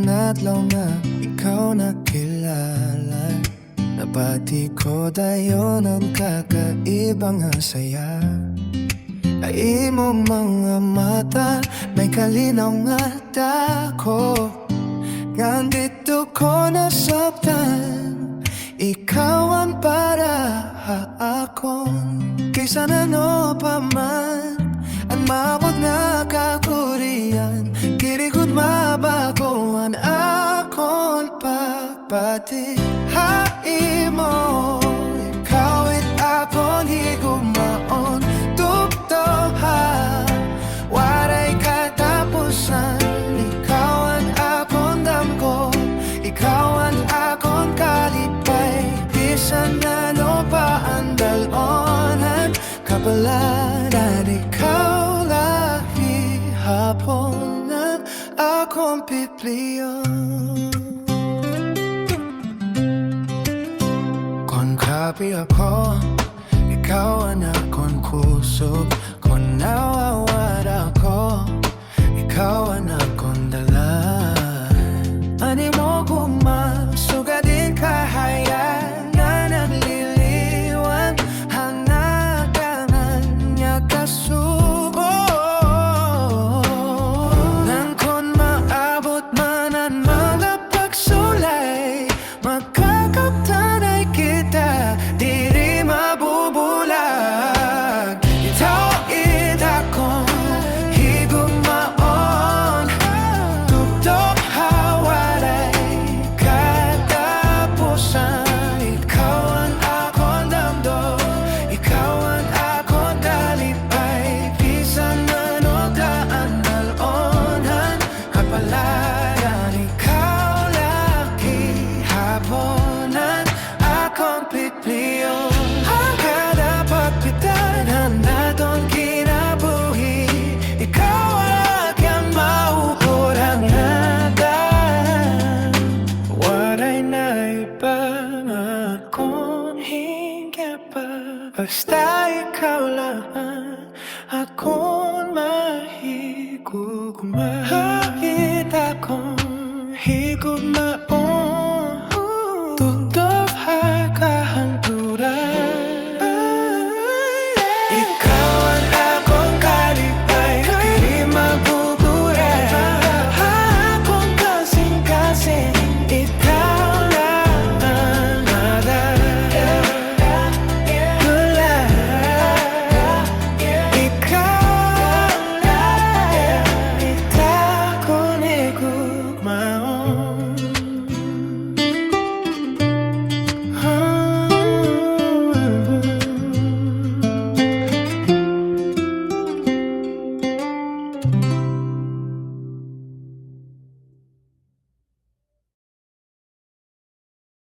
nadlaw na ikaw nakilala. Nabati ko dayon ang kakaibang saya. Ay imong mga mata may kalinaw nga dako. Nandito ko nasaktan, ikaw ang para akon. Kaysa ano pa man ang mabot na kakurian, kirikot mabagoan akon pagpati. Hai mo, ikaw it akon higumaon. Tupto ha, waray katapusan. Ikaw ang akon damgo, ikaw ang akon kalipay. Bisan ano pa ang dalonan, kapalaran ikaw lahi. Hapon na akong pipliyon. Kon kapi ako, ikaw ang akong kusog. Kon nawawad ako, ikaw ang akong dalan. Ani mo kumasugadin kahayag na nagliliwan, hanagangan niya kasugo. Nang kon maabot man ang mga pagsulay, magkakaptanay kita, diri mabubulag. Itawid akong higumaon. Tugtog hawaray katapusan. Ikaw ang akong damdo, ikaw ang akong kalipay. Bisan ano daan dalonan, kapalaran ikaw laki. Haponan akong pipliyon. Ang kada pagpitanan naton kinabuhi, ikaw ang aking maukod ang nadan. Waray na ibang akong hinggap pa, basta ikaw lang akong mahigugma. Hahit akong higugma